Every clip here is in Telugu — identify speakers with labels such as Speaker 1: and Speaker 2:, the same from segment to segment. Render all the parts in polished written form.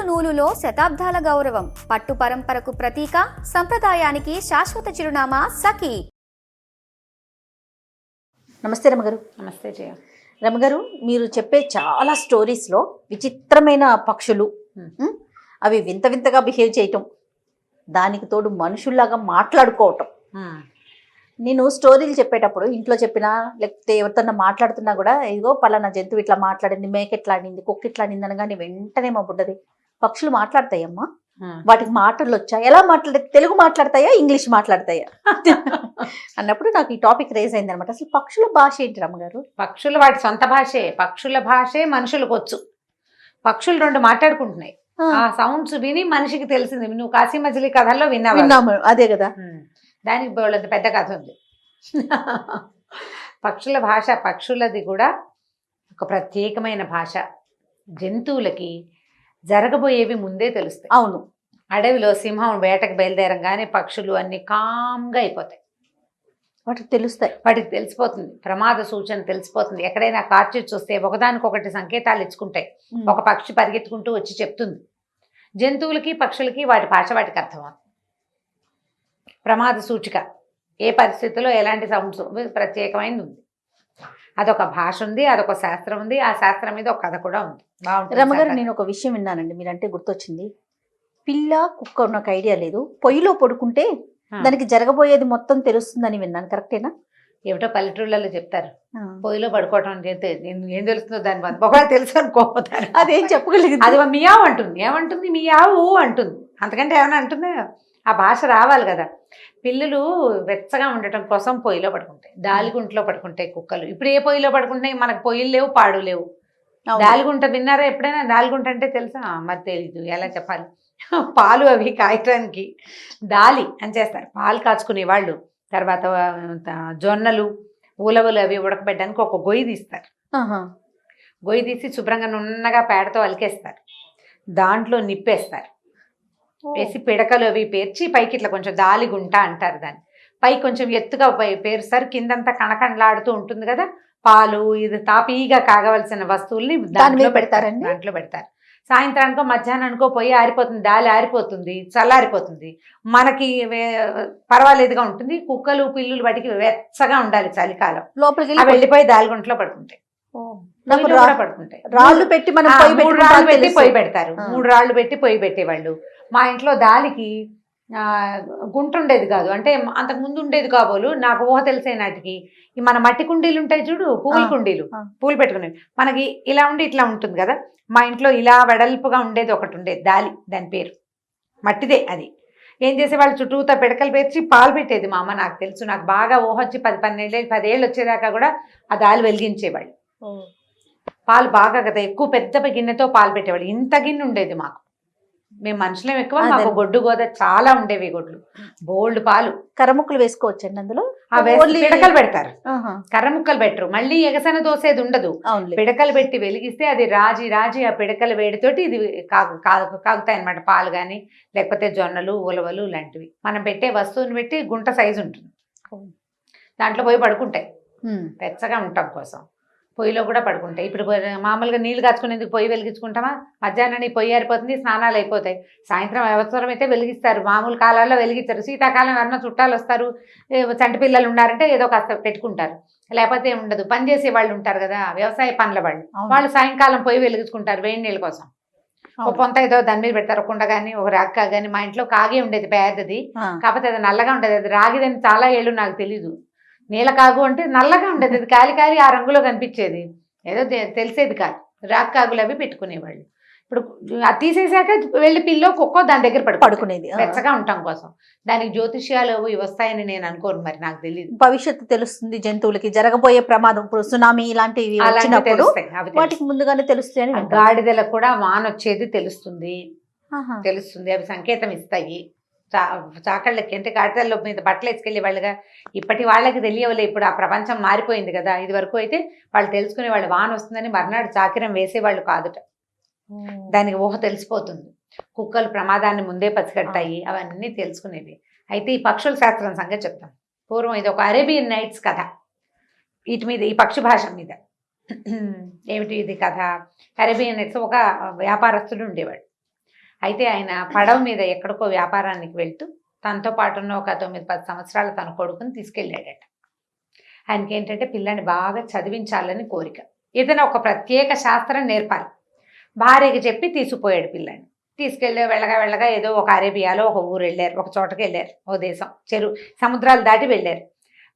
Speaker 1: నూలులో శతాబ్దాల గౌరవం, పట్టు పరంపరకు ప్రతీక, సంప్రదాయానికి శాశ్వత చిరునామా సఖీ.
Speaker 2: నమస్తే రమగారు.
Speaker 3: నమస్తే జయ.
Speaker 2: రమగారు, మీరు చెప్పే చాలా స్టోరీస్లో విచిత్రమైన పక్షులు, అవి వింత వింతగా బిహేవ్ చేయటం, దానికి తోడు మనుషుల్లాగా మాట్లాడుకోవటం. నేను స్టోరీలు చెప్పేటప్పుడు ఇంట్లో చెప్పినా లేకపోతే ఎవరితోన్నా మాట్లాడుతున్నా కూడా ఇదిగో పలానా జంతువు ఇట్లా మాట్లాడింది, మేక ఎట్లా ఆడింది, కుక్క ఇట్లా ఆడింది అనగానే వెంటనే మా బుడ్డది పక్షులు మాట్లాడతాయమ్మా, వాటికి మాటలు వచ్చా, ఎలా మాట్లాడే, తెలుగు మాట్లాడతాయా ఇంగ్లీష్ మాట్లాడతాయా అన్నప్పుడు నాకు ఈ టాపిక్ రేజ్ అయింది అనమాట. అసలు పక్షుల భాష ఏంటి రమ్మగారు?
Speaker 3: పక్షులు వాటి సొంత భాషే, పక్షుల భాషే మనుషులకు వచ్చు. పక్షులు రెండు మాట్లాడుకుంటున్నాయి, ఆ సౌండ్స్ విని మనిషికి తెలిసింది. నువ్వు కాశీ మజిలీ కథల్లో
Speaker 2: విన్నాము, అదే కదా.
Speaker 3: దానికి బోళ్ళంత పెద్ద కథ ఉంది. పక్షుల భాష, పక్షులది కూడా ఒక ప్రత్యేకమైన భాష. జంతువులకి జరగబోయేవి ముందే తెలుస్తాయి.
Speaker 2: అవును,
Speaker 3: అడవిలో సింహం వేటకు బయలుదేరంగానే పక్షులు అన్ని కామ్గా అయిపోతాయి.
Speaker 2: వాటికి తెలుస్తాయి,
Speaker 3: వాటికి తెలిసిపోతుంది, ప్రమాద సూచన తెలిసిపోతుంది. ఎక్కడైనా కార్చిచ్చు చూస్తే ఒకదానికొకటి సంకేతాలు ఇచ్చుకుంటాయి. ఒక పక్షి పరిగెత్తుకుంటూ వచ్చి చెప్తుంది. జంతువులకి పక్షులకి వాటి భాష వాటికి అర్థమవుతుంది. ప్రమాద సూచిక, ఏ పరిస్థితుల్లో ఎలాంటి సౌండ్స్, ప్రత్యేకమైనది ఉంది. అదొక భాష ఉంది, అదొక శాస్త్రం ఉంది. ఆ శాస్త్రం మీద ఒక కథ కూడా ఉంది.
Speaker 2: రమగారు, నేను ఒక విషయం విన్నానండి, మీరంటే గుర్తొచ్చింది. పిల్ల కుక్క నాకు ఐడియా లేదు, పొయ్యిలో పడుకుంటే దానికి జరగబోయేది మొత్తం తెలుస్తుందని విన్నాను, కరెక్టేనా?
Speaker 3: ఏమిటో పల్లెటూళ్ళలో చెప్తారు, పొయ్యిలో పడుకోవటం చేస్తే ఏం తెలుస్తుందో దాని ఒకవేళ తెలుసు అనుకోపోతారు.
Speaker 2: అదేం చెప్పగలిగింది?
Speaker 3: అది మియావు అంటుంది. ఏమంటుంది? మియావు అంటుంది. అంతకంటే ఏమైనా అంటుందా? ఆ భాష రావాలి కదా. పిల్లలు వెచ్చగా ఉండటం కోసం పొయ్యిలో పడుకుంటాయి, దాలిగుంట్లో పడుకుంటాయి కుక్కలు. ఇప్పుడు ఏ పొయ్యిలో పడుకుంటాయి? మనకు పొయ్యిలు లేవు, పాడు లేవు. దాలిగుంట విన్నారా ఎప్పుడైనా? దాలిగుంట అంటే తెలుసా? మరి తెలీదు, ఎలా చెప్పాలి. పాలు అవి కాయటానికి దాలి అని చేస్తారు, పాలు కాచుకునే వాళ్ళు. తర్వాత జొన్నలు, ఉలవలు అవి ఉడకబెట్టడానికి ఒక గొయ్యి తీస్తారు. గొయ్యి తీసి శుభ్రంగా నున్నగా పేడతో అలికేస్తారు, దాంట్లో నిప్పేస్తారు. వేసి పిడకలు అవి పేర్చి పైకి ఇట్లా కొంచెం దాలిగుంట అంటారు దాన్ని. పైకి కొంచెం ఎత్తుగా పేరుస్తారు, కిందంతా కణకణలాడుతూ ఉంటుంది కదా. పాలు, ఇది తాపీగా కాగవలసిన వస్తువుల్ని దాంట్లో పెడతారండి. దాంట్లో పెడతారు. సాయంత్రానికో మధ్యాహ్నానికో పొయ్యి ఆరిపోతుంది, దాలి ఆరిపోతుంది, చల్లారిపోతుంది. మనకి పర్వాలేదుగా ఉంటుంది. కుక్కలు పిల్లులు వాటికి వెచ్చగా ఉండాలి చలికాలం.
Speaker 2: లోపలికి
Speaker 3: వెళ్ళిపోయి దాలిగుంటలో పడుకుంటాయి, పడుకుంటాయి.
Speaker 2: రాళ్ళు పెట్టి మనం
Speaker 3: పొయ్యి పెడతారు. 3 రాళ్ళు పెట్టి పొయ్యి పెట్టేవాళ్ళు. మా ఇంట్లో దాలికి గుంట ఉండేది కాదు, అంటే అంతకు ముందు ఉండేది కాబోలు. నాకు ఊహ తెలిసే నాటికి ఈ మన మట్టి కుండీలు ఉంటాయి చూడు, పూల కుండీలు, పూలు పెట్టుకునేవి. మనకి ఇలా ఉండి ఇట్లా ఉంటుంది కదా. మా ఇంట్లో ఇలా వెడల్పుగా ఉండేది ఒకటి ఉండేది దాలి, దాని పేరు మట్టిదే. అది ఏం చేసేవాళ్ళు, చుట్టూతా పిడకలు పేర్చి పాలు పెట్టేది మా అమ్మ. నాకు తెలుసు, నాకు బాగా ఊహ వచ్చి 10 ఏళ్ళు వచ్చేదాకా కూడా ఆ దాలి వెలిగించేవాళ్ళు. పాలు బాగా కదా, ఎక్కువ పెద్ద గిన్నెతో పాలు పెట్టేవాళ్ళు. ఇంత గిన్నె ఉండేది మాకు. మేము మనుషులం ఎక్కువ, మాకు గొడ్డు గోద చాలా ఉండేవి, గొడ్లు, బోల్డ్ పాలు.
Speaker 2: కర్రముక్కలు వేసుకోవచ్చండి అందులో?
Speaker 3: పిడకలు పెడతారు, కర్రముక్కలు పెట్టరు. మళ్ళీ ఎగసన దోసేది ఉండదు, పిడకలు పెట్టి వెలిగిస్తే అది రాజి రాజి ఆ పిడకల వేడితోటి ఇది కాగుతాయి అనమాట. పాలు కానీ లేకపోతే జొన్నలు, ఉలవలు లాంటివి. మనం పెట్టే వస్తువుని పెట్టి గుంట సైజు ఉంటుంది, దాంట్లో పోయి పడుకుంటాయి వెచ్చగా ఉండటం కోసం. పొయ్యిలో కూడా పడుకుంటాయి. ఇప్పుడు మామూలుగా నీళ్ళు కాచుకునేందుకు పొయ్యి వెలిగించుకుంటామా? మధ్యాహ్నం పొయ్యి ఆరిపోతుంది, స్నానాలు అయిపోతాయి. సాయంత్రం అవసరం అయితే వెలిగిస్తారు, మామూలు కాలాల్లో వెలిగిస్తారు. శీతాకాలం ఎవరన్నా చుట్టాలు వస్తారు, చంటి పిల్లలు ఉన్నారంటే ఏదో కాస్త పెట్టుకుంటారు, లేకపోతే ఉండదు. పని చేసే వాళ్ళు ఉంటారు కదా, వ్యవసాయ పనుల వాళ్ళు సాయంకాలం పొయ్యి వెలిగించుకుంటారు వేడి నీళ్ళ కోసం. ఒక పొంత ఏదో దాని మీద పెడతారు, కుండ కానీ ఒక రాక్క కానీ. మా ఇంట్లో కాగే ఉండేది పెద్దది, కాకపోతే అది నల్లగా ఉండేది. అది రాగిదని చాలా ఏళ్ళు నాకు తెలీదు. నీళ్ళ కాగు అంటే నల్లగా ఉండేది, అది కాలి కాలి ఆ రంగులో కనిపించేది, ఏదో తెలిసేది కాదు. రాక్ కాగులు అవి పెట్టుకునేవాళ్ళు. ఇప్పుడు అది తీసేసాక వెళ్ళి పిల్లో కుక్కో దాని దగ్గర పడుకునేది వెచ్చగా ఉండటం కోసం. దానికి జ్యోతిష్యాలు ఇవి వస్తాయని నేను అనుకోను, మరి నాకు తెలియదు.
Speaker 2: భవిష్యత్తు తెలుస్తుంది, జంతువులకి జరగబోయే ప్రమాదం, ఇప్పుడు సునామీ ఇలాంటివి వాటికి ముందుగానే తెలుస్తాయి.
Speaker 3: గాడిదలకు కూడా వాన వచ్చేది తెలుస్తుంది, అవి సంకేతం ఇస్తాయి. చాకళ్ళకి అంటే గాడిదల మీద బట్టలు వేసుకెళ్ళే వాళ్ళుగా. ఇప్పటి వాళ్ళకి తెలియవలే, ఇప్పుడు ఆ ప్రపంచం మారిపోయింది కదా. ఇది వరకు అయితే వాళ్ళు తెలుసుకునే వాళ్ళు, వాన వస్తుందని మర్నాడు చాకిరం వేసేవాళ్ళు కాదుట, దానికి ఊహ తెలిసిపోతుంది. కుక్కలు ప్రమాదాన్ని ముందే పసిగడతాయి, అవన్నీ తెలుసుకునేవి. అయితే ఈ పక్షుల శాస్త్రం సంగతి చెప్తాం. పూర్వం ఇది ఒక అరేబియన్ నైట్స్ కథ, వీటి మీద, ఈ పక్షి భాష మీద. ఏమిటి ఇది కథ? అరేబియన్ నైట్స్ ఒక వ్యాపారస్తుడు ఉండేవాడు. అయితే ఆయన పడవ మీద ఎక్కడికో వ్యాపారానికి వెళ్తూ తనతో పాటు ఉన్న ఒక 9-10 సంవత్సరాల తన కొడుకుని తీసుకెళ్ళాడట. ఆయనకి ఏంటంటే పిల్లని బాగా చదివించాలని కోరిక. ఏదైనా ఒక ప్రత్యేక శాస్త్రం నేర్పాలి. భార్యకి చెప్పి తీసుకుపోయాడు పిల్లని. తీసుకెళ్ళి వెళ్ళగా ఏదో ఒక అరేబియాలో ఒక ఊరు వెళ్ళారు, ఒక చోటకి వెళ్ళారు, ఓ దేశం సముద్రాలు దాటి వెళ్ళారు.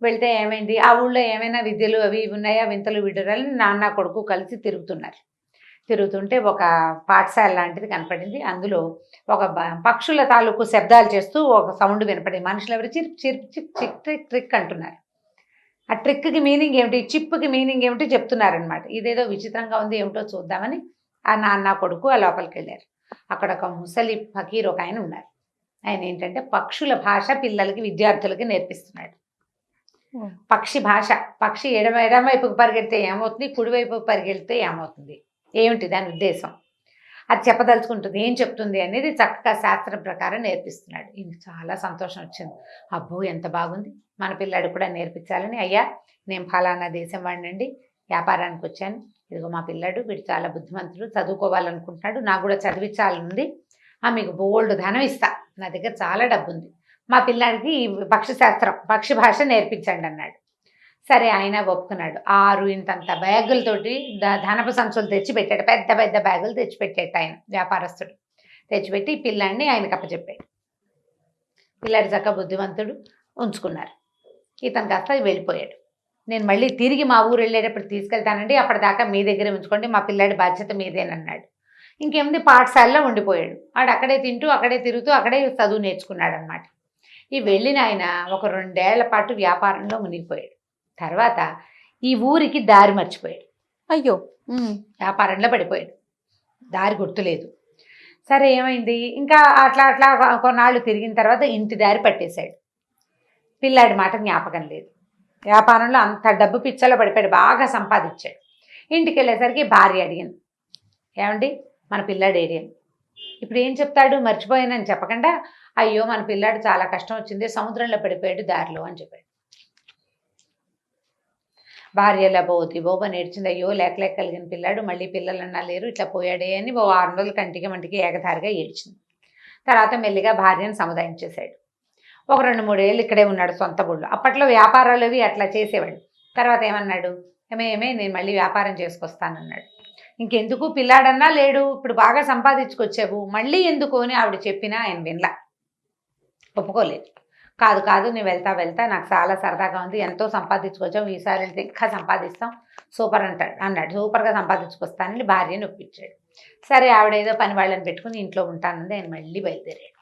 Speaker 3: వెళ్తే ఏమైంది, ఆ ఊళ్ళో ఏమైనా విద్యలు అవి ఇవి ఉన్నాయా, వింతలు విడుదలని నాన్న కొడుకు కలిసి తిరుగుతున్నారు. తిరుగుతుంటే ఒక పాఠశాల లాంటిది కనపడింది. అందులో ఒక పక్షుల తాలూకు శబ్దాలు చేస్తూ ఒక సౌండ్ వినపడింది. మనుషులు ఎవరు చిర్ప్ చిర్ప్ చిప్ చిక్ ట్రిక్ ట్రిక్ అంటున్నారు. ఆ ట్రిక్కి మీనింగ్ ఏమిటి, చిప్కి మీనింగ్ ఏమిటి చెప్తున్నారనమాట. ఇదేదో విచిత్రంగా ఉంది, ఏమిటో చూద్దామని ఆ నాన్న కొడుకు ఆ లోపలికి వెళ్ళారు. అక్కడ ఒక ముసలి ఫకీర్ ఒక ఆయన ఉన్నారు. ఆయన ఏంటంటే పక్షుల భాష పిల్లలకి విద్యార్థులకి నేర్పిస్తున్నాడు. పక్షి భాష, పక్షి ఎడమ వైపుకు పరిగెడితే ఏమవుతుంది, కుడివైపుకు పరిగెడితే ఏమవుతుంది, ఏమిటి దాని ఉద్దేశం, అది చెప్పదలుచుకుంటుంది, ఏం చెప్తుంది అనేది చక్కగా శాస్త్రం ప్రకారం నేర్పిస్తున్నాడు. ఈయనకి చాలా సంతోషం వచ్చింది. అబ్బో ఎంత బాగుంది, మన పిల్లాడు కూడా నేర్పించాలని. అయ్యా నేను ఫలానా దేశం వాడినండి, వ్యాపారానికి వచ్చాను, ఇదిగో మా పిల్లాడు, వీడు చాలా బుద్ధిమంతుడు, చదువుకోవాలనుకుంటున్నాడు, నాకు కూడా చదివించాలనుంది, మీకు బోల్డ్ ధనం ఇస్తా, నా దగ్గర చాలా డబ్బు ఉంది, మా పిల్లాడికి పక్షి భాష నేర్పించండి అన్నాడు. సరే ఆయన ఒప్పుకున్నాడు. 6 ఇంతంత బ్యాగులతోటి ధనపు సంచులు తెచ్చిపెట్టాడు. పెద్ద పెద్ద బ్యాగులు తెచ్చిపెట్టాడు ఆయన వ్యాపారస్తుడు. తెచ్చిపెట్టి పిల్లాడిని ఆయనకు అప్పచెప్పాడు. పిల్లాడి చక్క బుద్ధిమంతుడు, ఉంచుకున్నారు. ఇతను కాస్త వెళ్ళిపోయాడు. నేను మళ్ళీ తిరిగి మా ఊరు వెళ్ళేటప్పుడు తీసుకెళ్తానండి, అప్పటిదాకా మీ దగ్గరే ఉంచుకోండి, మా పిల్లాడి బాధ్యత మీదేనన్నాడు. ఇంకేముంది, పాఠశాలలో ఉండిపోయాడు. వాడు అక్కడే తింటూ అక్కడే తిరుగుతూ అక్కడే చదువు నేర్చుకున్నాడు అనమాట. ఈ వెళ్ళిన ఆయన ఒక 2 ఏళ్ల పాటు వ్యాపారంలో మునిగిపోయాడు. తర్వాత ఈ ఊరికి దారి మర్చిపోయాడు.
Speaker 2: అయ్యో.
Speaker 3: వ్యాపారంలో పడిపోయాడు, దారి గుర్తులేదు. సరే ఏమైంది, ఇంకా అట్లా కొన్నాళ్ళు తిరిగిన తర్వాత ఇంటి దారి పట్టేశాడు. పిల్లాడి మాట జ్ఞాపకం లేదు. వ్యాపారంలో అంత డబ్బు పిచ్చలో పడిపోయాడు, బాగా సంపాదించాడు. ఇంటికి వెళ్ళేసరికి భార్య అడిగింది, ఏమండి మన పిల్లాడు ఏరియన్, ఇప్పుడు ఏం చెప్తాడు, మర్చిపోయానని చెప్పకుండా, అయ్యో మన పిల్లాడు చాలా కష్టం వచ్చింది, సముద్రంలో పడిపోయాడు దారిలో అని చెప్పాడు. భార్యలా బోబని ఏడ్చింది. అయ్యో లేక కలిగిన పిల్లాడు, మళ్ళీ పిల్లలన్నా లేరు, ఇట్లా పోయాడే అని 6 రోజులు కంటికి మంటికి ఏకధారిగా ఏడ్చింది. తర్వాత మెల్లిగా భార్యను సముదాయించేశాడు. ఒక 2-3 ఏళ్ళు ఇక్కడే ఉన్నాడు సొంత ఊళ్ళో. అప్పట్లో వ్యాపారాలు అవి అట్లా చేసేవాడు. తర్వాత ఏమన్నాడు, ఏమే నేను మళ్ళీ వ్యాపారం చేసుకొస్తానన్నాడు. ఇంకెందుకు, పిల్లాడన్నా లేడు, ఇప్పుడు బాగా సంపాదించుకొచ్చావు, మళ్ళీ ఎందుకు అని ఆవిడ చెప్పినా ఆయన వినలా, ఒప్పుకోలేదు. కాదు నేను వెళ్తా, నాకు చాలా సరదాగా ఉంది, ఎంతో సంపాదించుకొచ్చావు, ఈసారి వెళ్తే ఇంకా సంపాదిస్తాం, సూపర్ అన్నాడు. సూపర్గా సంపాదించుకొస్తానని భార్యని ఒప్పించాడు. సరే ఆవిడ ఏదో పని వాళ్ళని పెట్టుకుని ఇంట్లో ఉంటానంది. ఆయన మళ్ళీ బయలుదేరాడు.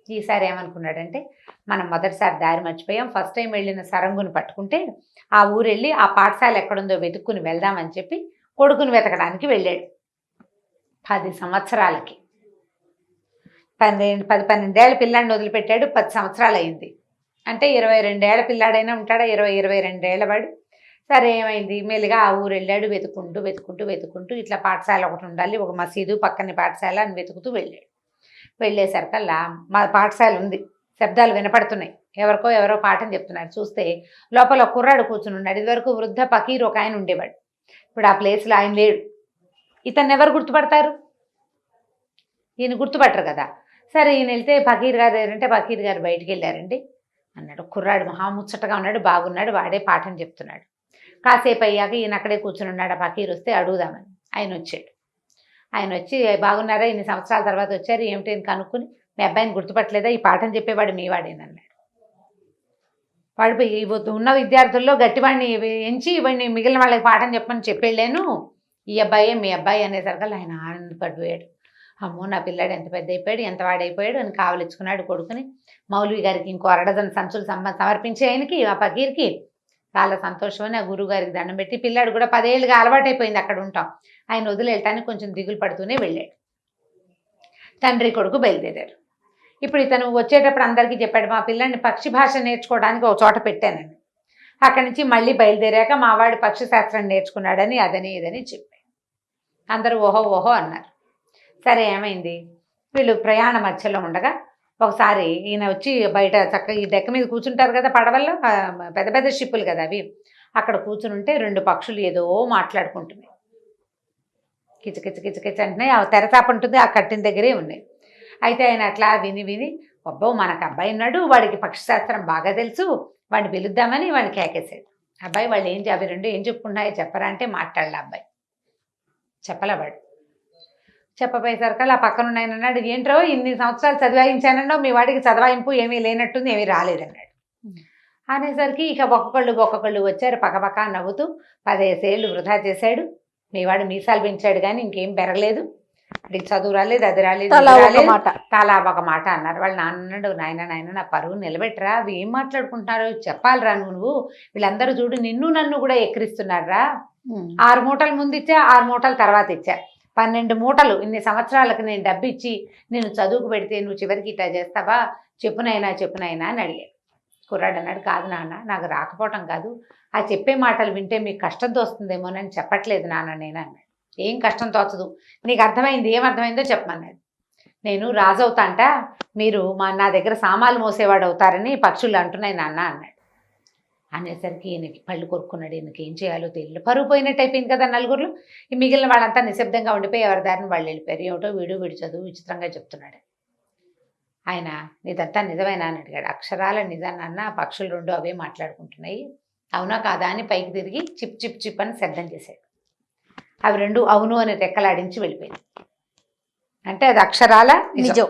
Speaker 3: ఈసారి ఏమనుకున్నాడంటే, మనం మొదటిసారి దారి మర్చిపోయాం, ఫస్ట్ టైం వెళ్ళిన సరంగుని పట్టుకుంటే ఆ ఊరు వెళ్ళి ఆ పాఠశాల ఎక్కడుందో వెతుక్కుని వెళ్దామని చెప్పి కొడుకుని వెతకడానికి వెళ్ళాడు. 10 సంవత్సరాలకి 10-12 ఏళ్ళ పిల్లాడిని వదిలిపెట్టాడు. 10 సంవత్సరాలు అయింది అంటే 22 ఏళ్ళ పిల్లాడైనా ఉంటాడా, 22 ఏళ్ళ వాడు. సరే ఏమైంది, మెల్లిగా ఆ ఊరు వెళ్ళాడు. వెతుకుంటూ ఇట్లా పాఠశాల ఒకటి ఉండాలి, ఒక మసీదు పక్కనే పాఠశాల అని వెతుకుతూ వెళ్ళాడు. వెళ్ళేసరికల్లా మా పాఠశాల ఉంది, శబ్దాలు వినపడుతున్నాయి, ఎవరో పాఠం చెప్తున్నారు. చూస్తే లోపల కుర్రాడు కూర్చుని ఉన్నాడు. ఇదివరకు వృద్ధ ఫకీర్ ఒక ఆయన ఉండేవాడు, ఇప్పుడు ఆ ప్లేస్లో ఆయన లేడు. ఇతన్ని ఎవరు గుర్తుపడతారు, ఈయన గుర్తుపట్టరు కదా. సరే ఈయన వెళ్తే ఫకీర్ గారు ఏంటంటే, ఫకీర్ గారు బయటికి వెళ్ళారండి అన్నాడు. కుర్రాడు మహాముచ్చటగా ఉన్నాడు, బాగున్నాడు, వాడే పాఠం చెప్తున్నాడు. కాసేపు అయ్యాక ఈయన అక్కడే కూర్చుని ఉన్నాడు. ఆ ఫకీర్ వస్తే అడుగుదామని ఆయన వచ్చాడు. ఆయన వచ్చి, బాగున్నారా, ఇన్ని సంవత్సరాల తర్వాత వచ్చారు, ఏమిటి అని కనుక్కుని, మీ అబ్బాయిని గుర్తుపట్టలేదా, ఈ పాఠం చెప్పేవాడు మీవాడేనన్నాడు. వాడు ఉన్న విద్యార్థుల్లో గట్టివాడిని ఎంచి ఇవన్నీ మిగిలిన వాళ్ళకి పాఠం చెప్పమని చెప్పేళ్ళాను, ఈ అబ్బాయే మీ అబ్బాయి అనేసరికి ఆయన ఆనందపడిపోయాడు. అమ్మో నా పిల్లాడు ఎంత పెద్ద అయిపోయాడు, ఎంత వాడైపోయాడు అని కావలిచ్చుకున్నాడు కొడుకుని. మౌలవి గారికి ఇంకో 6 సంచులు సమర్పించి ఆయనకి, ఆ ఫకీర్కి చాలా సంతోషం అని ఆ గురువు గారికి దండం పెట్టి, పిల్లాడు కూడా 10 ఏళ్ళుగా అలవాటైపోయింది అక్కడ ఉంటాం, ఆయన వదిలి వెళ్ళటానికి కొంచెం దిగులు పడుతూనే వెళ్ళాడు. తండ్రి కొడుకు బయలుదేరారు. ఇప్పుడు ఇతను వచ్చేటప్పుడు అందరికీ చెప్పాడు, మా పిల్లాడిని పక్షి భాష నేర్చుకోవడానికి ఒక చోట పెట్టానండి, అక్కడి నుంచి మళ్ళీ బయలుదేరాక మా వాడు పక్షి శాస్త్రం నేర్చుకున్నాడని అదని ఇదని చెప్పాడు. అందరూ ఓహో అన్నారు. సరే ఏమైంది, వీళ్ళు ప్రయాణ మధ్యలో ఉండగా ఒకసారి ఈయన వచ్చి బయట చక్కగా ఈ డెక్క మీద కూర్చుంటారు కదా పడవల్లో, పెద్ద పెద్ద షిప్పులు కదా అవి, అక్కడ కూర్చుని ఉంటే 2 పక్షులు ఏదో మాట్లాడుకుంటున్నాయి. కిచకిచ అంటున్నాయి. ఆ తెరచాప ఉంటుంది, ఆ కట్టిన దగ్గరే ఉన్నాయి. అయితే ఆయన అట్లా విని విని అబ్బో మనకు అబ్బాయి ఉన్నాడు, వాడికి పక్షిశాస్త్రం బాగా తెలుసు, వాడిని పిలుద్దామని వాడిని కేకేశాడు. అబ్బాయి వాళ్ళు అవి రెండు ఏం చెప్పుకున్నాయో చెప్పరా అంటే మాట్లాడలే అబ్బాయి, చెప్పలే వాడు. చెప్పపోయేసరికి ఆ పక్కన ఆయన అన్నాడు, ఏంట్రో ఇన్ని సంవత్సరాలు చదివాయించానో మీ వాడికి చదవాయింపు ఏమీ లేనట్టుంది, ఏమీ రాలేదన్నాడు. అనేసరికి ఇక ఒక్కొక్కళ్ళు వచ్చారు పక్కపక్క నవ్వుతూ, 15 ఏళ్ళు వృధా చేశాడు, మీ వాడు మీసాలు పెంచాడు కానీ ఇంకేం పెరగలేదు, అది చదువు రాలేదు, అది రాలేదు, తలా ఒక మాట అన్నారు. వాళ్ళు నాన్నడు, నాయన నా పరువు నిలబెట్టరా, అవి ఏం మాట్లాడుకుంటున్నారో చెప్పాలిరా నువ్వు, వీళ్ళందరూ చూడు నిన్ను నన్ను కూడా ఎక్కిరిస్తున్నారా. 6 మూటలు ముందు ఇచ్చా, 6 మూటలు తర్వాత ఇచ్చా, 12 మూటలు ఇన్ని సంవత్సరాలకు నేను డబ్బు ఇచ్చి నేను చదువుకు పెడితే నువ్వు చివరికి ఇట్లా చేస్తావా, చెప్పునైనా అని అడిగాడు. కుర్రాడు అన్నాడు, కాదు నాన్న, నాకు రాకపోవటం కాదు, ఆ చెప్పే మాటలు వింటే మీకు కష్టం తోస్తుందేమోనని చెప్పట్లేదు నాన్న నేను అన్నాడు. ఏం కష్టం తోచదు, నీకు అర్థమైంది, ఏమర్థమైందో చెప్పమన్నాడు. నేను రాజు అవుతాంట, మీరు నా దగ్గర సామాన్లు మోసేవాడు అవుతారని పక్షులు అంటున్నాయి నాన్న అన్నాడు. అనేసరికి ఈయనకి పళ్ళు కొరుక్కున్నాడు. ఈయనకి ఏం చేయాలో తెలియదు, పరువు పోయినట్టు అయిపోయింది కదా నలుగురిలో. ఈ మిగిలిన వాళ్ళంతా నిశ్శబ్దంగా ఉండిపోయి ఎవరి దారిని వాళ్ళు వెళ్ళిపోయారు. ఏమిటో వీడి చదువు విచిత్రంగా చెప్తున్నాడు. ఆయన నీదంతా నిజమేనా అని అడిగాడు. అక్షరాల నిజాన్న, పక్షులు రెండు అవే మాట్లాడుకుంటున్నాయి, అవునా కాదా అని పైకి తిరిగి చిప్ చిప్ చిప్ అని శబ్దం చేశాడు. అవి రెండు అవును అని రెక్కలాడించి వెళ్ళిపోయింది. అంటే అది అక్షరాల నిజం.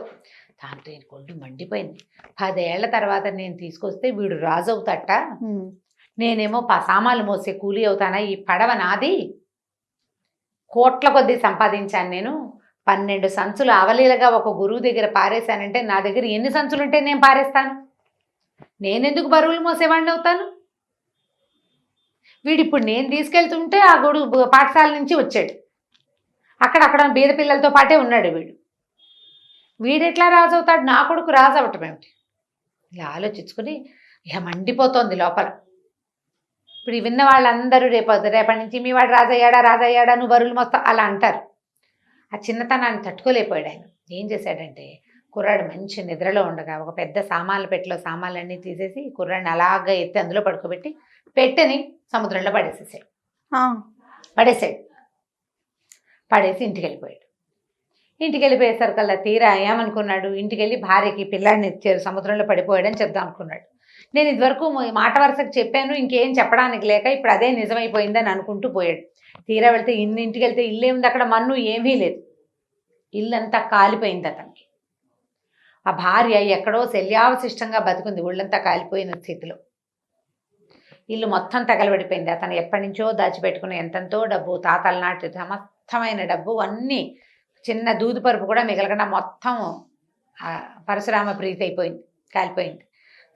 Speaker 3: దాంతో ఈయన కొళ్ళు మండిపోయింది. 10 ఏళ్ల తర్వాత నేను తీసుకొస్తే వీడు రాజు అవుతాట, నేనేమో సామాన్లు మోసే కూలీ అవుతానా, ఈ పడవ నాది, కోట్ల కొద్దీ సంపాదించాను నేను, 12 సంచులు అవలీలగా ఒక గురువు దగ్గర పారేశానంటే నా దగ్గర ఎన్ని సంచులు ఉంటే నేను పారేస్తాను, నేనెందుకు బరువులు మోసేవాడిని అవుతాను. వీడిప్పుడు నేను తీసుకెళ్తుంటే ఆ గురువు పాఠశాల నుంచి వచ్చాడు, అక్కడ బీద పిల్లలతో పాటే ఉన్నాడు వీడెట్లా రాజు అవుతాడు, నా కొడుకు రాజు అవటం ఏమిటి, ఇలా ఆలోచించుకుని ఇక మండిపోతోంది లోపల. ఇప్పుడు విన్న వాళ్ళందరూ రేపటి నుంచి మీ వాడు రాజయ్యాడా నువ్వు బరువులు మోస్తావు అలా అంటారు. ఆ చిన్నతనాన్ని తట్టుకోలేకపోయాడు ఆయన. ఏం చేశాడంటే, కుర్రాడు మంచి నిద్రలో ఉండగా ఒక పెద్ద సామాన్ల పెట్టెలో సామాన్లన్నీ తీసేసి కుర్రాడిని అలాగా ఎత్తి అందులో పడుకోబెట్టి పెట్టెని సముద్రంలో పడేసి పడేసి ఇంటికి వెళ్ళిపోయాడు. ఇంటికి వెళ్ళిపోయేసరికల్లా తీరా ఏమనుకున్నాడు, ఇంటికి వెళ్ళి భార్యకి పిల్లాడిని ఇచ్చారు సముద్రంలో పడిపోయాడని చెప్దాం అనుకున్నాడు. నేను ఇదివరకు మాట వరుసకు చెప్పాను, ఇంకేం చెప్పడానికి లేక ఇప్పుడు అదే నిజమైపోయిందని అనుకుంటూ పోయాడు. తీరా వెళ్తే ఇంటికి వెళ్తే ఇల్లు ఏముంది, అక్కడ మన్ను ఏమీ లేదు, ఇల్లంతా కాలిపోయింది అతనికి. ఆ భార్య ఎక్కడో శల్యావశిష్టంగా బతుకుంది, ఒళ్ళంతా కాలిపోయిన స్థితిలో. ఇల్లు మొత్తం తగలబడిపోయింది. అతను ఎప్పటి నుంచో దాచిపెట్టుకున్న ఎంతెంతో డబ్బు, తాతల నాటి సమస్తమైన డబ్బు అన్నీ, చిన్న దూది పరుపు కూడా మిగలకుండా మొత్తం పరశురామ ప్రీతి అయిపోయింది, కాలిపోయింది.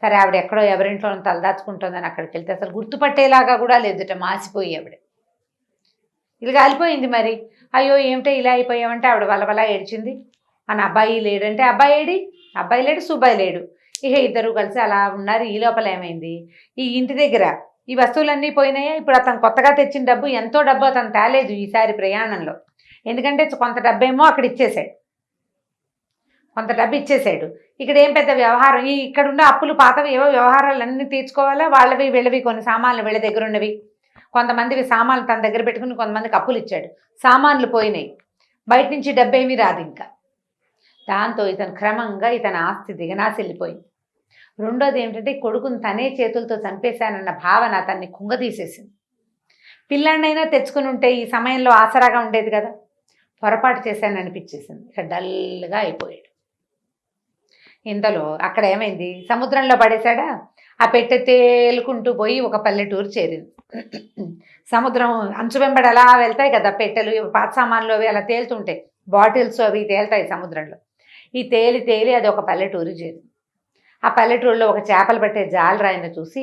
Speaker 3: సరే ఆవిడ ఎక్కడో ఎవరింట్లో తలదాచుకుంటుందని అక్కడికి వెళ్తే అసలు గుర్తుపట్టేలాగా కూడా లేదుట, మాసిపోయి ఆవిడ. ఇలా కాలిపోయింది. మరి అయ్యో ఏమిటో ఇలా అయిపోయామంటే ఆవిడ వల్ల ఏడ్చింది. అని అబ్బాయి లేడంటే అబ్బాయి లేడు, సుబ్బాయి లేడు, ఇక ఇద్దరు కలిసి అలా ఉన్నారు. ఈ లోపల ఏమైంది, ఈ ఇంటి దగ్గర ఈ వస్తువులన్నీ పోయినాయా. ఇప్పుడు అతను కొత్తగా తెచ్చిన డబ్బు, ఎంతో డబ్బు అతను తేలేదు ఈసారి ప్రయాణంలో, ఎందుకంటే కొంత డబ్బేమో అక్కడ ఇచ్చేసాడు, కొంత డబ్బు ఇచ్చేసాడు. ఇక్కడ ఏం పెద్ద వ్యవహారం, ఇక్కడున్న అప్పులు పాతవి ఏవో వ్యవహారాలన్నీ తీర్చుకోవాలా, వాళ్ళవి వీళ్ళవి కొన్ని సామాన్లు వీళ్ళ దగ్గర ఉన్నవి, కొంతమందివి సామాన్లు తన దగ్గర పెట్టుకుని కొంతమందికి అప్పులు ఇచ్చాడు, సామాన్లు పోయినాయి, బయట నుంచి డబ్బేమీ రాదు ఇంకా. దాంతో ఇతను క్రమంగా ఇతని ఆస్తి దిగనాశెళ్ళిపోయింది. రెండోది ఏమిటంటే, కొడుకుని తనే చేతులతో చంపేశానన్న భావన అతన్ని కుంగదీసేసింది. పిల్లాడినైనా తెచ్చుకుని ఉంటే ఈ సమయంలో ఆసరాగా ఉండేది కదా, పొరపాటు చేశాను అనిపించేసింది. ఇక డల్గా అయిపోయాడు. ఇంతలో అక్కడ ఏమైంది, సముద్రంలో పడేశాడా, ఆ పెట్టె తేలుకుంటూ పోయి ఒక పల్లెటూరు చేరింది. సముద్రం అంచు వెంబడి అలా వెళ్తాయి కదా పెట్టెలు, పాత సామాన్లు అవి అలా తేలుతుంటాయి, బాటిల్స్ అవి తేలుతాయి సముద్రంలో. ఈ తేలి అది ఒక పల్లెటూరు చేరింది. ఆ పల్లెటూరులో ఒక చేపలు పట్టే జాలరాయిని చూసి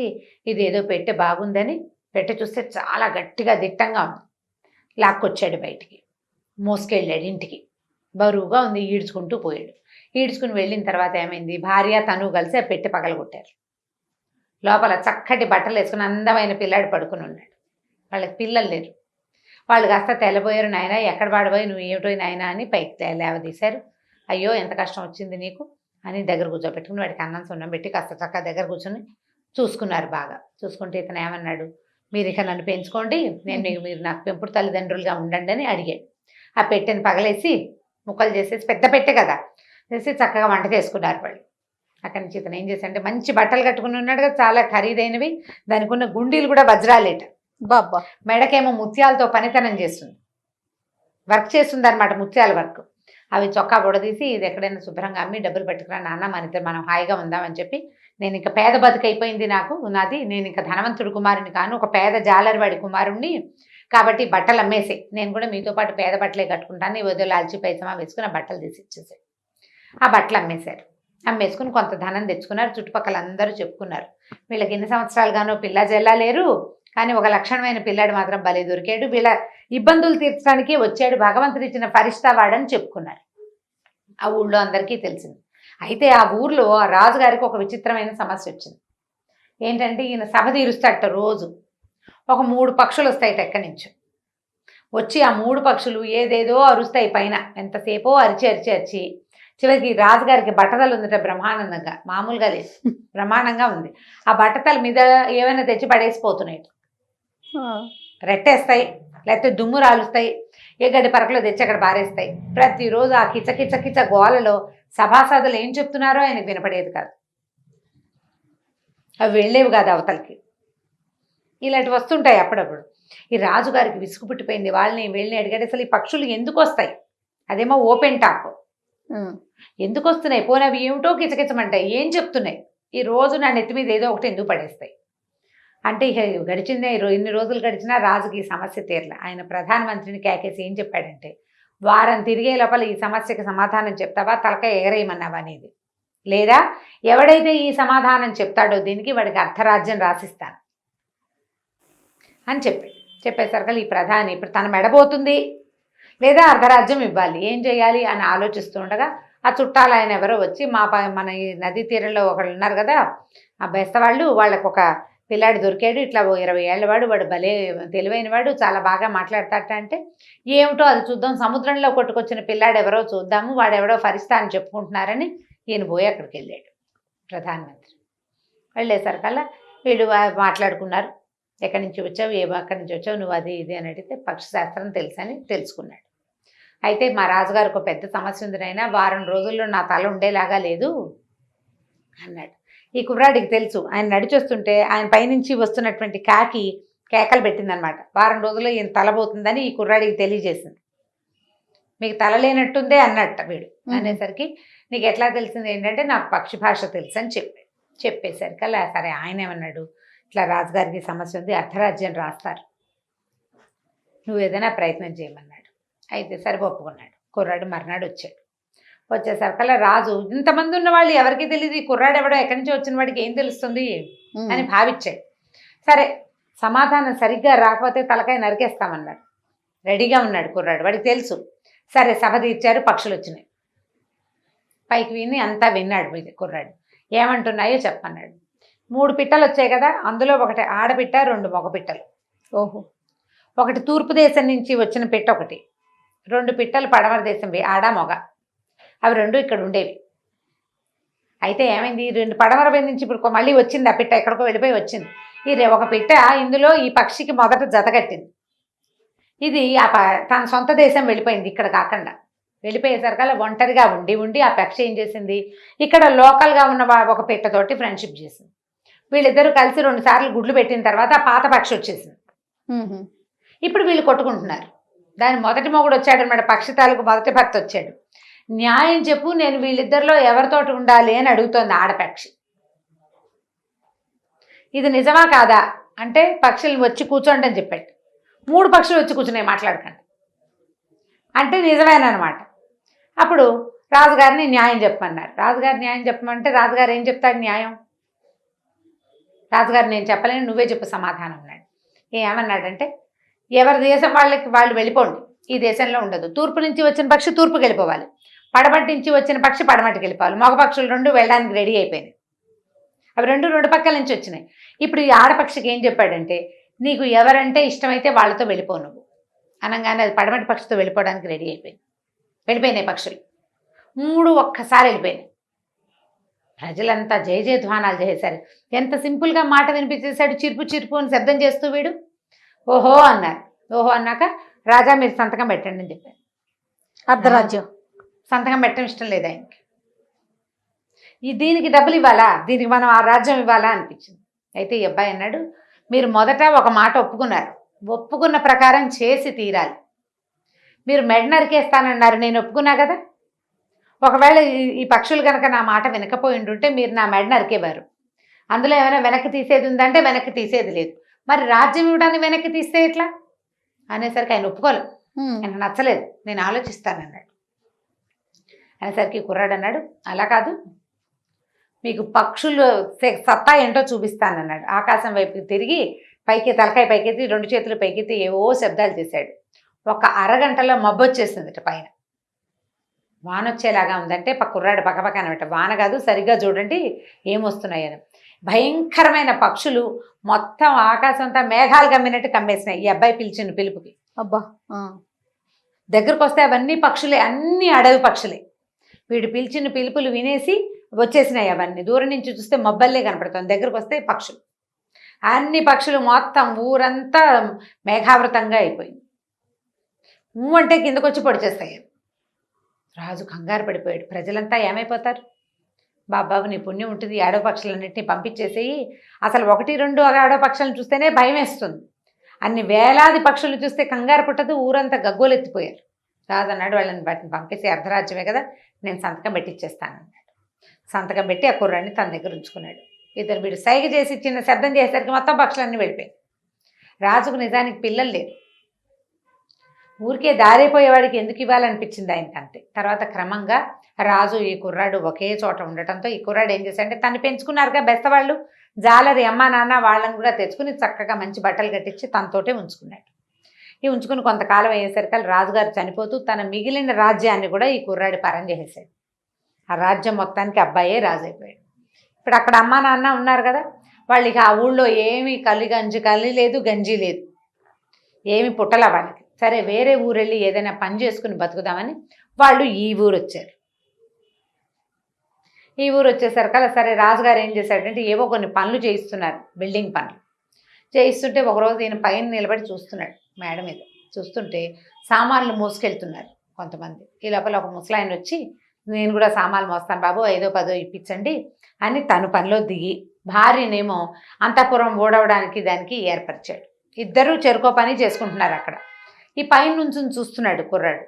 Speaker 3: ఇది ఏదో పెట్టె బాగుందని, పెట్టె చూస్తే చాలా గట్టిగా దిట్టంగా ఉంది, లాక్కొచ్చాడు బయటికి, మోసుకెళ్ళాడు ఇంటికి. బరువుగా ఉంది, ఈడ్చుకుంటూ పోయాడు. ఈడ్చుకుని వెళ్ళిన తర్వాత ఏమైంది, భార్య తను కలిసి ఆ పెట్టె పగలగొట్టారు. లోపల చక్కటి బట్టలు వేసుకుని అందమైన పిల్లాడు పడుకుని ఉన్నాడు. వాళ్ళకి పిల్లలు లేరు. వాళ్ళు కాస్త తెల్లబోయారు, నాయన ఎక్కడ పాడిపోయి నువ్వు ఏమిటో నాయన అని పైకి లేవదీశారు. అయ్యో ఎంత కష్టం వచ్చింది నీకు అని దగ్గర కూర్చోబెట్టుకుని వాడికి అన్నం సున్నం పెట్టి కాస్త చక్కగా దగ్గర కూర్చొని చూసుకున్నారు. బాగా చూసుకుంటే ఇతను ఏమన్నాడు, మీరు ఇక నన్ను పెంచుకోండి, మీరు నాకు పెంపుడు తల్లిదండ్రులుగా ఉండండి అని అడిగాడు. ఆ పెట్టెని పగలేసి ముక్కలు చేసేసి, పెద్ద పెట్టె కదా, చేసి చక్కగా వంట చేసుకున్నారు వాళ్ళు. అక్కడి నుంచి ఇతను ఏం చేశాడంటే మంచి బట్టలు కట్టుకుని ఉన్నాడు కదా, చాలా ఖరీదైనవి, దానికి ఉన్న గుండీలు కూడా వజ్రాలేట,
Speaker 2: బాబా
Speaker 3: మెడకేమో ముత్యాలతో పనితనం చేస్తుంది, వర్క్ చేస్తుంది అనమాట, ముత్యాల వర్క్. అవి చొక్కా బుడదీసి ఇది ఎక్కడైనా శుభ్రంగా అమ్మి డబ్బులు పెట్టుకురా నాన్న, మన ఇద్దరు మనం హాయిగా ఉందామని చెప్పి, నేను ఇంకా పేద బతుకైపోయింది నాది, నేను ఇంకా ధనవంతుడు కుమారుని కాను, ఒక పేద జాలరివాడి కుమారుణ్ణి, కాబట్టి బట్టలు అమ్మేసి నేను కూడా మీతో పాటు పేద బట్టలే కట్టుకుంటాను, ఈ వదిలో లాల్చి పైసమా వేసుకుని ఆ బట్టలు తీసి ఇచ్చేసాయి. ఆ బట్టలు అమ్మేశారు. అమ్మేసుకుని కొంత ధనం తెచ్చుకున్నారు. చుట్టుపక్కల అందరూ చెప్పుకున్నారు, వీళ్ళకి ఎన్ని సంవత్సరాలుగానో పిల్ల జల్లా లేరు, కానీ ఒక లక్షణమైన పిల్లాడు మాత్రం భలే దొరికాడు, వీళ్ళ ఇబ్బందులు తీర్చడానికి వచ్చాడు, భగవంతుడు ఇచ్చిన ఫరిష్తా వాడని చెప్పుకున్నారు. ఆ ఊళ్ళో అందరికీ తెలిసింది. అయితే ఆ ఊర్లో ఆ రాజుగారికి ఒక విచిత్రమైన సమస్య వచ్చింది. ఏంటంటే ఈయన సభ తీరుస్తాడట రోజు. ఒక 3 పక్షులు వస్తాయి ఎక్కడి నుంచి వచ్చి, ఆ 3 పక్షులు ఏదేదో అరుస్తాయి పైన, ఎంతసేపో అరిచి చివరికి రాజుగారికి బట్టతలు ఉందట బ్రహ్మానందంగా, మామూలుగా లేదు, బ్రహ్మాండంగా ఉంది. ఆ బట్టతల మీద ఏమైనా తెచ్చి పడేసిపోతున్నాయి, రెట్టేస్తాయి, లేకపోతే దుమ్ము రాలుస్తాయి, ఏ గడ్డి పరకలో తెచ్చి అక్కడ బారేస్తాయి. ప్రతిరోజు ఆ కిచ గోలలో సభాసదులు ఏం చెప్తున్నారో ఆయనకు వినపడేది కాదు, అవి వెళ్ళేవి కాదు అవతలకి. ఇలాంటివి వస్తుంటాయి అప్పుడప్పుడు. ఈ రాజుగారికి విసుగు పుట్టిపోయింది. వీళ్ళని అడిగాడు, అసలు ఈ పక్షులు ఎందుకు వస్తాయి, అదేమో ఓపెన్ టాప్, ఎందుకు వస్తున్నాయి, పోనీ అవి ఏమిటో కిచకిచమంటాయి, ఏం చెప్తున్నాయి, ఈ రోజు నా నెత్తి మీద ఏదో ఒకటి ఎందుకు పడేస్తాయి అంటే, ఇక గడిచిందే ఇన్ని రోజులు గడిచినా రాజుకి ఈ సమస్య తీరలే. ఆయన ప్రధానమంత్రిని కేకేసి ఏం చెప్పాడంటే, వారం తిరిగే లోపల ఈ సమస్యకి సమాధానం చెప్తావా, తలకాయ ఎగరేయమన్నావా అనేది, లేదా ఎవడైతే ఈ సమాధానం చెప్తాడో దీనికి వాడికి అర్ధరాజ్యం రాసిస్తాను అని చెప్పేసరికి ఈ ప్రధాని ఇప్పుడు తన మెడబోతుంది, లేదా అర్ధరాజ్యం ఇవ్వాలి, ఏం చేయాలి అని ఆలోచిస్తూ ఉండగా ఆ చుట్టాలు ఆయన ఎవరో వచ్చి, మన ఈ నదీ తీరంలో ఒకళ్ళు ఉన్నారు కదా ఆ బెస్తవాళ్ళు, వాళ్ళకు ఒక పిల్లాడు దొరికాడు, ఇట్లా 20 ఏళ్ళ వాడు భలే తెలివైన వాడు, చాలా బాగా మాట్లాడతాట అంటే, ఏమిటో అది చూద్దాం, సముద్రంలో కొట్టుకొచ్చిన పిల్లాడు ఎవరో చూద్దాము, వాడెవడో ఫరిస్తా అని చెప్పుకుంటున్నారని ఈయన పోయి అక్కడికి వెళ్ళాడు ప్రధానమంత్రి. వెళ్ళేసరికల్లా వీళ్ళు మాట్లాడుకున్నారు, ఎక్కడి నుంచి వచ్చావు, అక్కడి నుంచి వచ్చావు, నువ్వు అది ఇది అని అడిగితే పక్షిశాస్త్రం తెలుసని తెలుసుకున్నాడు. అయితే మా రాజుగారికి ఒక పెద్ద సమస్య ఉంది నాయనా, వారం రోజుల్లో నా తల ఉండేలాగా లేదు అన్నాడు. ఈ కుర్రాడికి తెలుసు, ఆయన నడిచొస్తుంటే ఆయన పైనుంచి వస్తున్నటువంటి కాకి కేకలు పెట్టిందనమాట, వారం రోజుల్లో ఈయన తల పోతుందని ఈ కుర్రాడికి తెలియజేసింది. మీకు తల లేనట్టుందే అన్నట్ట వీడు. అనేసరికి నీకు ఎట్లా తెలిసింది ఏంటంటే, నాకు పక్షి భాష తెలుసు అని చెప్పేసరికి అలా సరే ఆయన ఏమన్నాడు, ఇట్లా రాజుగారికి సమస్య ఉంది, అర్ధరాజ్యం రాస్తారు, నువ్వు ఏదైనా ప్రయత్నం చేయమన్నాడు. అయితే సరే ఒప్పుకున్నాడు. కుర్రాడు మర్నాడు వచ్చేసరికల్లా రాజు, ఇంతమంది ఉన్న వాళ్ళు ఎవరికి తెలియదు, ఈ కుర్రాడు ఎవడో ఎక్కడి నుంచి వచ్చిన వాడికి ఏం తెలుస్తుంది అని భావించాడు. సరే సమాధానం సరిగ్గా రాకపోతే తలకాయ నరికేస్తామన్నాడు. రెడీగా ఉన్నాడు కుర్రాడు, వాడికి తెలుసు. సరే సభ తీర్చారు, పక్షులు వచ్చినాయి, పైకి విని అంతా విన్నాడు కుర్రాడు. ఏమంటున్నాయో చెప్పన్నాడు. 3 పిట్టలు వచ్చాయి కదా, అందులో ఒకటి ఆడపిట్ట, 2 మగ పిట్టలు.
Speaker 2: ఓహో.
Speaker 3: ఒకటి తూర్పు దేశం నుంచి వచ్చిన పిట్ట ఒకటి, 2 పిట్టలు పడమర దేశం ఆడ మొగ, అవి 2 ఇక్కడ ఉండేవి. అయితే ఏమైంది, 2 పడమర నుంచి ఇప్పుడు మళ్ళీ వచ్చింది ఆ పిట్ట, ఎక్కడికో వెళ్ళిపోయి వచ్చింది. ఒక పిట్ట ఇందులో ఈ పక్షికి మొదట జతగట్టింది. ఇది తన సొంత దేశం వెళ్ళిపోయింది, ఇక్కడ కాకుండా వెళ్ళిపోయేసరికల్లా ఒంటరిగా ఉండి ఆ పక్షి ఏం చేసింది, ఇక్కడ లోకల్గా ఉన్న ఒక పిట్టతోటి ఫ్రెండ్షిప్ చేసింది. వీళ్ళిద్దరూ కలిసి 2 సార్లు గుడ్లు పెట్టిన తర్వాత ఆ పాత పక్షి వచ్చేసింది. ఇప్పుడు వీళ్ళు కొట్టుకుంటున్నారు. దాని మొదటి మొగుడు వచ్చాడు అనమాట, పక్షి తాలూకు మొదటి భర్త వచ్చాడు. న్యాయం చెప్పు, నేను వీళ్ళిద్దరిలో ఎవరితోటి ఉండాలి అని అడుగుతోంది ఆడపక్షి. ఇది నిజమా కాదా అంటే, పక్షులు వచ్చి కూర్చోండి అని చెప్పాడు. 3 పక్షులు వచ్చి కూర్చున్నాయి మాట్లాడకండి అంటే నిజమేనమాట. అప్పుడు రాజుగారిని న్యాయం చెప్పమన్నారు. రాజుగారు న్యాయం చెప్పమంటే రాజుగారు ఏం చెప్తాడు న్యాయం, రాజుగారు నేను చెప్పలేను, నువ్వే చెప్పు సమాధానం అన్నాడు. ఏమన్నాడంటే, ఎవరి దేశం వాళ్ళు వెళ్ళిపోండి, ఈ దేశంలో ఉండదు. తూర్పు నుంచి వచ్చిన పక్షి తూర్పుకి వెళ్ళిపోవాలి, పడమటి నుంచి వచ్చిన పక్షి పడమటికి వెళ్ళిపోవాలి. మగ పక్షులు 2 వెళ్ళడానికి రెడీ అయిపోయినాయి. అవి 2 పక్కల నుంచి వచ్చినాయి. ఇప్పుడు ఈ ఆడపక్షికి ఏం చెప్పాడంటే, నీకు ఎవరంటే ఇష్టమైతే వాళ్ళతో వెళ్ళిపో నువ్వు అనగానే అది పడమటి పక్షితో వెళ్ళిపోవడానికి రెడీ వెళ్ళిపోయినాయి పక్షులు 3 ఒక్కసారి వెళ్ళిపోయినాయి. ప్రజలంతా జయ జయధ్వానాలు చేశారు. ఎంత సింపుల్గా మాట వినిపించేశాడు, చిరుపు చిరుపు అని శబ్దం చేస్తూ వీడు. ఓహో అన్నారు. ఓహో అన్నాక, రాజా మీరు సంతకం పెట్టండి అని చెప్పారు.
Speaker 2: అర్ధరాజ్యం
Speaker 3: సంతకం పెట్టడం ఇష్టం లేదు ఆయనకి. దీనికి డబ్బులు ఇవ్వాలా, దీనికి మనం ఆ రాజ్యం ఇవ్వాలా అనిపించింది. అయితే ఈ అబ్బాయి అన్నాడు, మీరు మొదట ఒక మాట ఒప్పుకున్నారు, ఒప్పుకున్న ప్రకారం చేసి తీరాలి. మీరు మెడ నరికేస్తానన్నారు, నేను ఒప్పుకున్నా కదా. ఒకవేళ ఈ పక్షులు కనుక నా మాట వినకపోయి ఉంటే మీరు నా మెడ నరికేవారు. అందులో ఏమైనా వెనక్కి తీసేది ఉందంటే వెనక్కి తీసేది లేదు. మరి రాజ్యం ఇవ్వడానికి వెనక్కి తీస్తే ఎట్లా అనేసరికి ఆయన ఒప్పుకోలేదు. ఆయన నచ్చలేదు, నేను ఆలోచిస్తానన్నాడు. అనేసరికి కుర్రాడు అన్నాడు, అలా కాదు, మీకు పక్షులు సత్తా ఏంటో చూపిస్తానన్నాడు. ఆకాశం వైపు తిరిగి పైకి తలకాయ పైకెత్తి 2 చేతులు పైకెత్తి ఏవో శబ్దాలు చేశాడు. ఒక అరగంటలో మబ్బు వచ్చేసింది పైన. వాన వచ్చేలాగా ఉందంటే కుర్రాడు పక్కపక్క అనమాట, వాన కాదు సరిగ్గా చూడండి ఏమొస్తున్నాయని. భయంకరమైన పక్షులు మొత్తం ఆకాశం అంతా మేఘాలు కమ్మినట్టు కమ్మేసినాయి ఈ అబ్బాయి పిలిచిన పిలుపుకి.
Speaker 2: అబ్బా,
Speaker 3: దగ్గరకు వస్తే అవన్నీ పక్షులే, అన్ని అడవి పక్షులే. వీడు పిలిచిన పిలుపులు వినేసి వచ్చేసినాయి అవన్నీ. దూరం నుంచి చూస్తే మబ్బల్లే కనపడుతుంది, దగ్గరకు వస్తే పక్షులు. అన్ని పక్షులు మొత్తం ఊరంతా మేఘావృతంగా అయిపోయింది. అంటే కిందకు వచ్చి పొడిచేస్తాయి. రాజు కంగారు పడిపోయాడు. ప్రజలంతా ఏమైపోతారు, బాబాబు నీ పుణ్యం ఉంటుంది, ఈ ఆడవ పక్షులన్నింటినీ పంపించేసేయి. అసలు 1-2 ఆడవ పక్షులను చూస్తేనే భయం వేస్తుంది, అన్ని వేలాది పక్షులు చూస్తే కంగారు పుట్టదు. ఊరంతా గగ్గోలెత్తిపోయారు. రాజు అన్నాడు, వాళ్ళని వాటిని పంపేసి అర్ధరాజ్యమే కదా, నేను సంతకం పెట్టిచ్చేస్తానన్నాడు. సంతకం పెట్టి ఆ కుర్రాన్ని తన దగ్గర ఉంచుకున్నాడు. ఇద్దరు వీడు సైగ చేసి చిన్న శబ్దం చేసేసరికి మొత్తం పక్షులన్నీ వెళ్ళిపోయాయి. రాజుకు నిజానికి పిల్లలు లేరు, ఊరికే దారైపోయేవాడికి ఎందుకు ఇవ్వాలనిపించింది ఆయనకి అంతే. తర్వాత క్రమంగా రాజు ఈ కుర్రాడు ఒకే చోట ఉండటంతో ఈ కుర్రాడు ఏం చేశాడంటే, తను పెంచుకున్నారుగా బెస్తవాళ్ళు జాలరి అమ్మ నాన్న, వాళ్ళని కూడా తెచ్చుకుని చక్కగా మంచి బట్టలు కట్టించి తనతోటే ఉంచుకున్నాడు. ఈ ఉంచుకుని కొంతకాలం అయ్యేసరికి రాజుగారు చనిపోతూ తన మిగిలిన రాజ్యాన్ని కూడా ఈ కుర్రాడి పరం చేసేసాడు. ఆ రాజ్యం మొత్తానికి అబ్బాయే రాజు అయిపోయాడు. ఇప్పుడు అక్కడ అమ్మ నాన్న ఉన్నారు కదా, వాళ్ళకి ఆ ఊళ్ళో ఏమీ కలి లేదు, గంజి లేదు, ఏమి పుట్టల వాళ్ళకి. సరే వేరే ఊరు వెళ్ళి ఏదైనా పని చేసుకుని బతుకుదామని వాళ్ళు ఈ ఊరు వచ్చారు. ఈ ఊరు వచ్చేసరికల్లా సరే రాజుగారు ఏం చేశాడంటే, ఏవో కొన్ని పనులు చేయిస్తున్నారు, బిల్డింగ్ పనులు చేయిస్తుంటే ఒకరోజు ఈయన పైన నిలబడి చూస్తున్నాడు, మేడ మీద చూస్తుంటే సామాన్లు మోసుకెళ్తున్నారు కొంతమంది. ఈ లోపల ఒక ముసలాయన వచ్చి, నేను కూడా సామాన్లు మోస్తాను బాబు, 5-10 ఇప్పించండి అని తను పనిలో దిగి భార్యనేమో అంతఃపురం ఓడవడానికి దానికి ఏర్పరిచాడు. ఇద్దరూ చెరుకో పని చేసుకుంటున్నారు అక్కడ. ఈ పైన నుంచి చూస్తున్నాడు కుర్రాడు.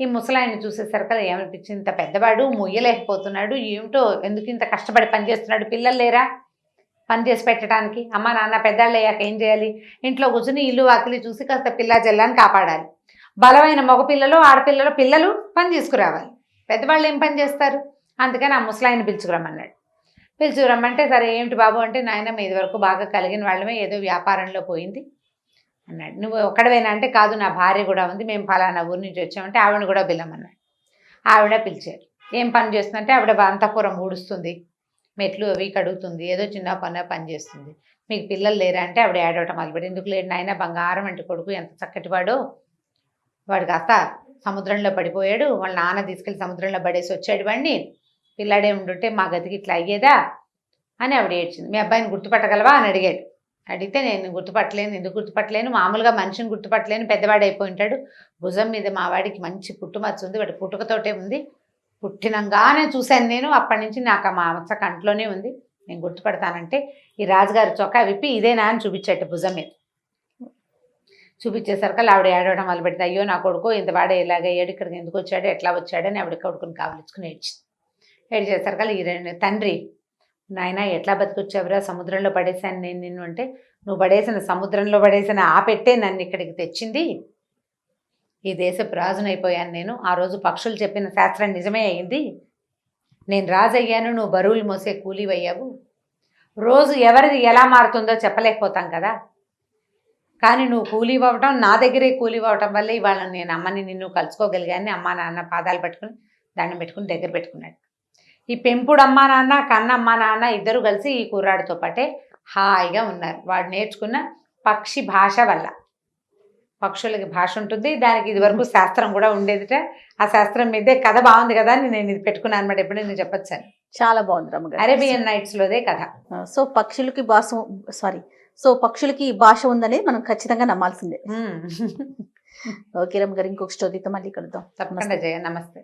Speaker 3: ఈ ముసలాయన్ని చూసేసరికి ఏమనిపించింది, ఇంత పెద్దవాడు మొయ్యలేకపోతున్నాడు, ఏమిటో ఎందుకు ఇంత కష్టపడి పని చేస్తున్నాడు, పిల్లలు లేరా పని చేసి పెట్టడానికి, అమ్మ నాన్న పెద్దాళ్ళు అయ్యాక ఏం చేయాలి, ఇంట్లో కూర్చుని ఇల్లు వాకిలి చూసి కాస్త పిల్లా జల్లాన్ని కాపాడాలి. బలమైన మగ పిల్లలు ఆడపిల్లలు పిల్లలు పని తీసుకురావాలి, పెద్దవాళ్ళు ఏం పని చేస్తారు. అందుకని ఆ ముసలాయన్ని పిలుచుకురమ్మన్నాడు. పిలుచుకురమ్మంటే సరే ఏమిటి బాబు అంటే, నాయన ఇది వరకు బాగా కలిగిన వాళ్ళమే, ఏదో వ్యాపారంలో పోయింది అన్నాడు. నువ్వు ఒక్కడవేనా అంటే, కాదు నా భార్య కూడా ఉంది, మేము ఫలానా ఊరి నుంచి వచ్చామంటే ఆవిడ కూడా పిల్లమన్నాడు. ఆవిడ పిలిచారు. ఏం పని చేస్తుందంటే, ఆవిడ అంతఃపురం ఊడుస్తుంది, మెట్లు అవి కడుగుతుంది, ఏదో చిన్న పని చేస్తుంది. మీకు పిల్లలు లేరా అంటే ఆవిడ ఏడవటం మొదలుపెట్టి, ఎందుకు లేడు నాయన, బంగారం అంటే కొడుకు ఎంత చక్కటివాడో, వాడు కాస్త సముద్రంలో పడిపోయాడు, వాళ్ళ నాన్న తీసుకెళ్ళి సముద్రంలో పడేసి వచ్చాడు వాడిని, పిల్లాడే ఉండుంటే మా గతికి ఇట్లా అయ్యేదా అని ఆవిడ ఏడ్చింది. మీ అబ్బాయిని గుర్తుపట్టగలవా అని అడిగాడు. అడిగితే నేను గుర్తుపట్టలేను, ఎందుకు గుర్తుపట్టలేను, మామూలుగా మనిషిని గుర్తుపట్టలేను, పెద్దవాడు అయిపోయి ఉంటాడు, భుజం మీద మా వాడికి మంచి పుట్టుమచ్చ ఉంది, వాడి పుట్టుకతోటే ఉంది, పుట్టినంగానే చూశాను నేను, అప్పటి నుంచి నాకు ఆ మచ్చ కంట్లోనే ఉంది, నేను గుర్తుపడతానంటే ఈ రాజుగారి చొక్కా విప్పి ఇదేనా అని చూపించట్టు భుజం మీద. చూపించేసరికి ఆవిడ ఏడవడం మొదలుపెట్టింది. అయ్యో నా కొడుకు ఇంత వాడే ఇలాగయ్యాడు, ఇక్కడికి ఎందుకు వచ్చాడు, ఎట్లా వచ్చాడని ఆవిడ కొడుకుని కావలించుకుని ఏడ్చింది. ఏడ్చేసరికి ఈ తండ్రి, నాయన ఎట్లా బతికొచ్చావురా, సముద్రంలో పడేసాను నేను నిన్ను అంటే, నువ్వు పడేసిన సముద్రంలో పడేసిన ఆ పెట్టే నన్ను ఇక్కడికి తెచ్చింది, ఈ దేశపు రాజునైపోయాను నేను, ఆ రోజు పక్షులు చెప్పిన శాస్త్రం నిజమే అయింది, నేను రాజు అయ్యాను, నువ్వు బరువులు మోసే కూలీవయ్యావు, రోజు ఎవరిది ఎలా మారుతుందో చెప్పలేకపోతాం కదా, కానీ నువ్వు కూలీ అవ్వటం, నా దగ్గరే కూలీ అవ్వటం వల్ల ఇవాళ నేను అమ్మని నిన్ను కలుసుకోగలిగాను. అమ్మ నాన్న పాదాలు పట్టుకుని దండం పెట్టుకుని దగ్గర పెట్టుకున్నాడు. ఈ పెంపుడు అమ్మా నాన్న కన్న అమ్మా నాన్న ఇద్దరు కలిసి ఈ కుర్రాడితో పాటే హాయిగా ఉన్నారు. వాడు నేర్చుకున్న పక్షి భాష వల్ల. పక్షులకి భాష ఉంటుంది, దానికి ఇదివరకు శాస్త్రం కూడా ఉండేదిట. ఆ శాస్త్రం మీదే కథ బాగుంది కదా అని నేను ఇది పెట్టుకున్నాను అనమాట. ఎప్పుడు నేను చెప్పొచ్చాను,
Speaker 2: చాలా బాగుంది రమ్మగారు.
Speaker 3: అరేబియన్ నైట్స్ లోదే కథ.
Speaker 2: సో పక్షులకి భాష ఉందనేది మనం ఖచ్చితంగా నమ్మాల్సిందే. ఓకే రమ్మగారు, ఇంకొక స్టోరీతో మళ్ళీ కలుద్దాం.
Speaker 3: తప్పకుండా జయ, నమస్తే.